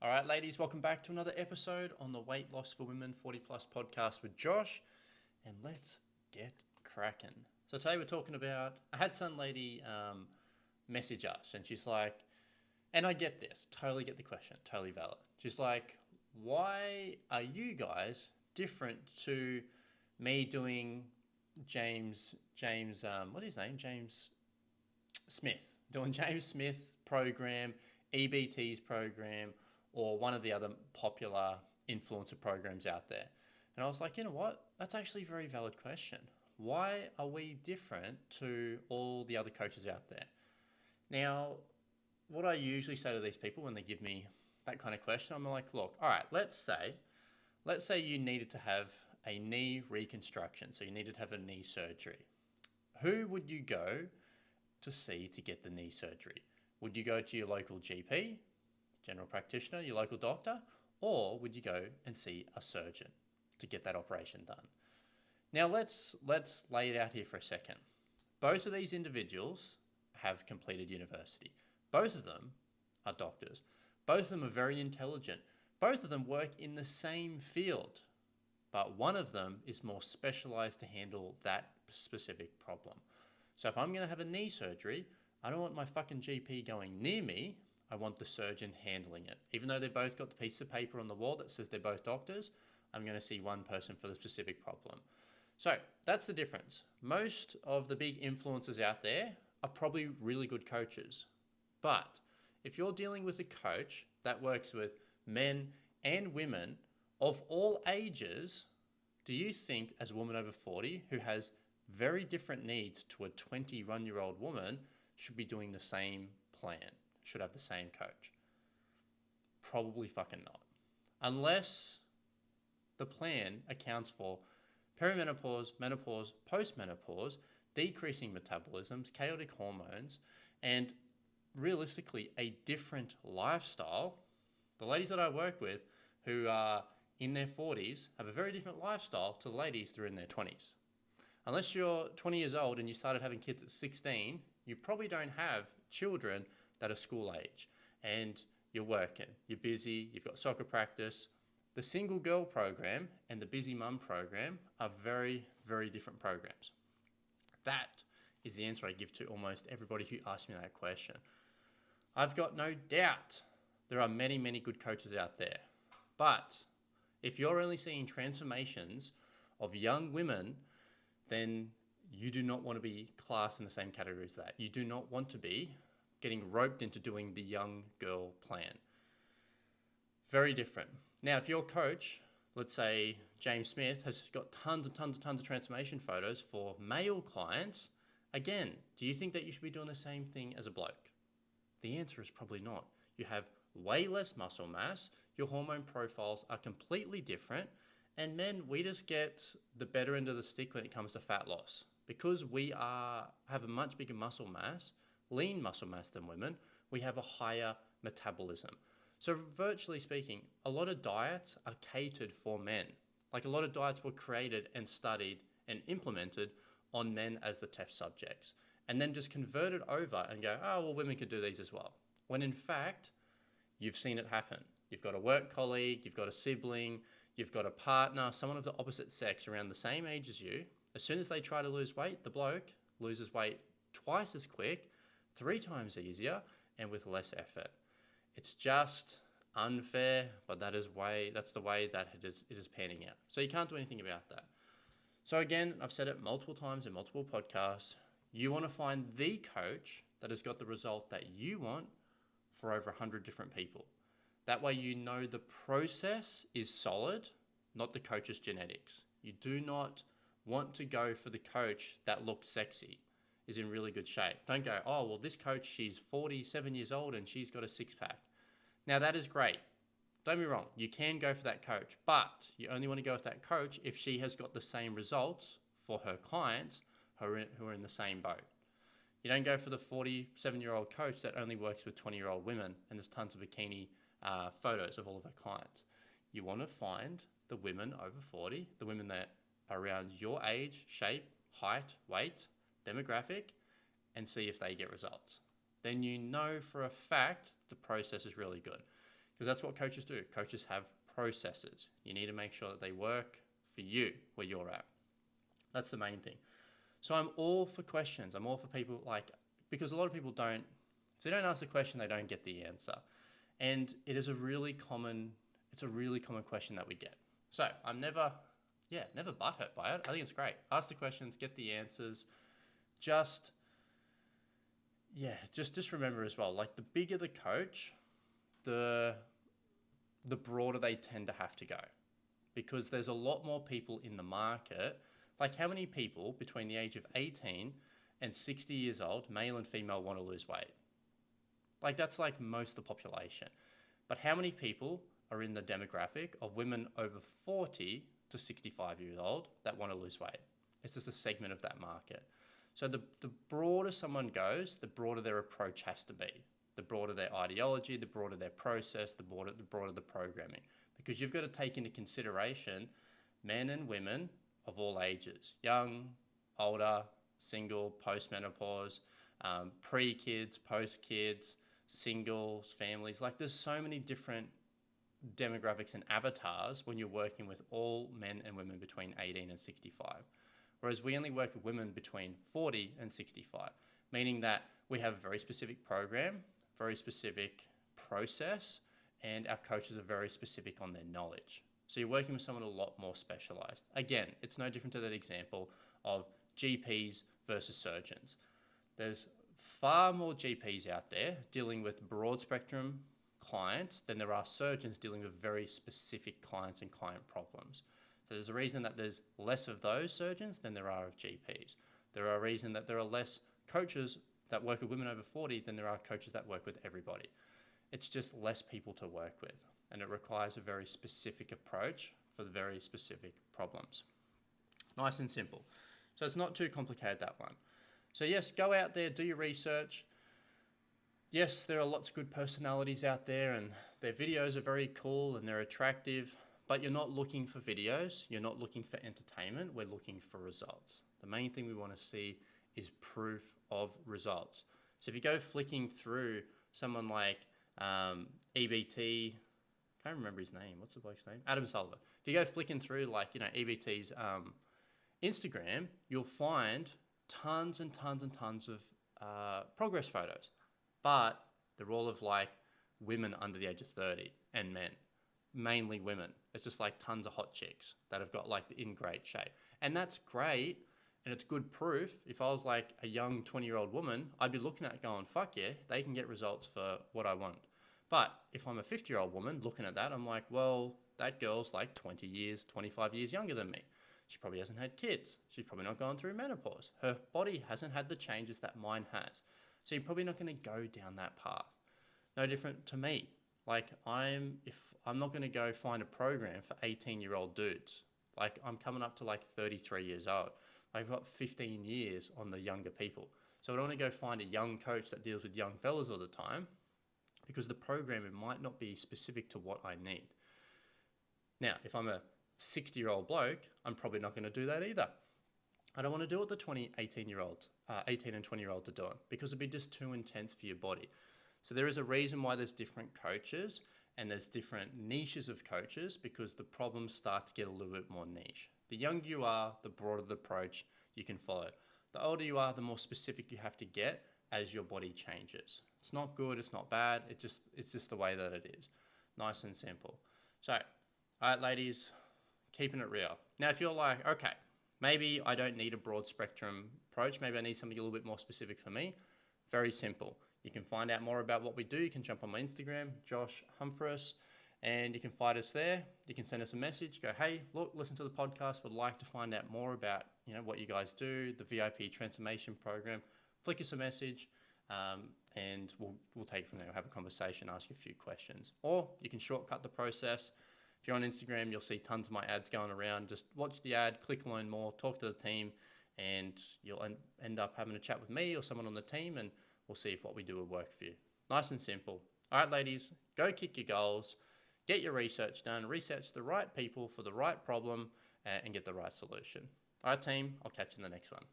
All right, ladies, welcome back to another episode on the Weight Loss for Women 40 Plus podcast with Josh. And let's get cracking. So today we're talking about, I had some lady message us and she's like, and I get this, totally get the question, totally valid. She's like, why are you guys different to me doing what's his name? James Smith, doing James Smith program, EBT's program, or one of the other popular influencer programs out there. And I was like, you know what? That's actually a very valid question. Why are we different to all the other coaches out there? Now, what I usually say to these people when they give me that kind of question, I'm like, look, all right, let's say you needed to have a knee reconstruction, so you needed to have a knee surgery. Who would you go to see to get the knee surgery? Would you go to your local GP, general practitioner, your local doctor, or would you go and see a surgeon to get that operation done? Now let's lay it out here for a second. Both of these individuals have completed university. Both of them are doctors. Both of them are very intelligent. Both of them work in the same field, but one of them is more specialized to handle that specific problem. So if I'm going to have a knee surgery, I don't want my fucking GP going near me. I want the surgeon handling it. Even though they've both got the piece of paper on the wall that says they're both doctors, I'm going to see one person for the specific problem. So that's the difference. Most of the big influencers out there are probably really good coaches. But if you're dealing with a coach that works with men and women of all ages, do you think as a woman over 40 who has very different needs to a 21-year-old woman should be doing the same plan, should have the same coach? Probably fucking not. Unless the plan accounts for perimenopause, menopause, postmenopause, decreasing metabolisms, chaotic hormones, and realistically a different lifestyle. The ladies that I work with who are in their 40s have a very different lifestyle to the ladies that are in their 20s. Unless you're 20 years old and you started having kids at 16, you probably don't have children that are school age and you're working, you're busy, you've got soccer practice. The single girl program and the busy mum program are very, very different programs. That is the answer I give to almost everybody who asks me that question. I've got no doubt there are many, many good coaches out there. But if you're only seeing transformations of young women, then you do not want to be classed in the same category as that. You do not want to be getting roped into doing the young girl plan. Very different. Now, if your coach, let's say James Smith, has got tons of transformation photos for male clients, again, do you think that you should be doing the same thing as a bloke? The answer is probably not. You have way less muscle mass, your hormone profiles are completely different, and men, we just get the better end of the stick when it comes to fat loss. Because we have a much bigger muscle mass, lean muscle mass than women, we have a higher metabolism. So virtually speaking, a lot of diets are catered for men. Like a lot of diets were created and studied and implemented on men as the test subjects. And then just converted over and go, oh, well, women could do these as well. When in fact, you've seen it happen. You've got a work colleague, you've got a sibling, you've got a partner, someone of the opposite sex around the same age as you. As soon as they try to lose weight, the bloke loses weight twice as quick, 3 times easier, and with less effort. It's just unfair, but that's the way that it is panning out. So you can't do anything about that. So again, I've said it multiple times in multiple podcasts. You want to find the coach that has got the result that you want for over 100 different people. That way you know the process is solid, not the coach's genetics. You do not want to go for the coach that looks sexy, is in really good shape. Don't go, oh, well, this coach, she's 47 years old and she's got a six-pack. Now, that is great. Don't be wrong. You can go for that coach, but you only want to go with that coach if she has got the same results for her clients who are in the same boat. You don't go for the 47-year-old coach that only works with 20-year-old women and there's tons of bikini photos of all of her clients. You want to find the women over 40, the women that are around your age, shape, height, weight, demographic, and see if they get results. Then you know for a fact the process is really good. because that's what coaches do. Coaches have processes. You need to make sure that they work for you where you're at. That's the main thing. So I'm all for questions. I'm all for people because a lot of people don't, if they don't ask the question, they don't get the answer. And it's a really common question that we get. So I'm never butthurt by it. I think it's great. Ask the questions, get the answers. Just remember as well, like the bigger the coach, the broader they tend to have to go, because there's a lot more people in the market. Like, how many people between the age of 18 and 60 years old, male and female, want to lose weight? Like, that's like most of the population. But how many people are in the demographic of women over 40 to 65 years old that want to lose weight? It's just a segment of that market. So the broader someone goes, the broader their approach has to be. The broader their ideology, the broader their process, the broader the programming. Because you've got to take into consideration men and women of all ages, young, older, single, post-menopause, pre-kids, post-kids, singles, families. Like, there's so many different demographics and avatars when you're working with all men and women between 18 and 65. Whereas we only work with women between 40 and 65, meaning that we have a very specific program, very specific process, and our coaches are very specific on their knowledge. So you're working with someone a lot more specialized. Again, it's no different to that example of GPs versus surgeons. There's far more GPs out there dealing with broad spectrum clients than there are surgeons dealing with very specific clients and client problems. So there's a reason that there's less of those surgeons than there are of GPs. There are a reason that there are less coaches that work with women over 40 than there are coaches that work with everybody. It's just less people to work with, and it requires a very specific approach for the very specific problems. Nice and simple. So it's not too complicated, that one. So yes, go out there, do your research. Yes, there are lots of good personalities out there, and their videos are very cool and they're attractive, but you're not looking for videos. You're not looking for entertainment. We're looking for results. The main thing we want to see is proof of results. So if you go flicking through someone like EBT, can't remember his name. What's the bloke's name? Adam Sullivan. If you go flicking through EBT's Instagram, you'll find tons and tons and tons of progress photos, but they're all of women under the age of 30 and men, mainly women. It's just tons of hot chicks that have got in great shape, and that's great. And it's good proof. If I was a young 20-year-old woman, I'd be looking at it going, fuck yeah, they can get results for what I want. But if I'm a 50-year-old woman looking at that, I'm like, well, that girl's 20 years, 25 years younger than me. She probably hasn't had kids. She's probably not gone through menopause. Her body hasn't had the changes that mine has. So you're probably not going to go down that path. No different to me. I'm not going to go find a program for 18-year-old dudes. I'm coming up to 33 years old. I've got 15 years on the younger people. So I don't want to go find a young coach that deals with young fellas all the time, because the programming might not be specific to what I need. Now, if I'm a 60-year-old bloke, I'm probably not going to do that either. I don't want to do what the 18 and 20-year-olds are doing, because it'd be just too intense for your body. So there is a reason why there's different coaches and there's different niches of coaches, because the problems start to get a little bit more niche. The younger you are, the broader the approach you can follow. The older you are, the more specific you have to get as your body changes. It's not good, it's not bad, it's just the way that it is. Nice and simple. So, all right, ladies, keeping it real. Now, if you're like, okay, maybe I don't need a broad spectrum approach, maybe I need something a little bit more specific for me, very simple. You can find out more about what we do. You can jump on my Instagram, Josh Humphreys, and you can find us there. You can send us a message, go, hey, look, listen to the podcast, would like to find out more about what you guys do, the VIP transformation program. Flick us a message, and we'll take it from there. We'll have a conversation, ask you a few questions. Or you can shortcut the process. If you're on Instagram, you'll see tons of my ads going around. Just watch the ad, click learn more, talk to the team, and you'll end up having a chat with me or someone on the team, and we'll see if what we do will work for you. Nice and simple. All right, ladies, go kick your goals. Get your research done, research the right people for the right problem, and get the right solution. All right, team, I'll catch you in the next one.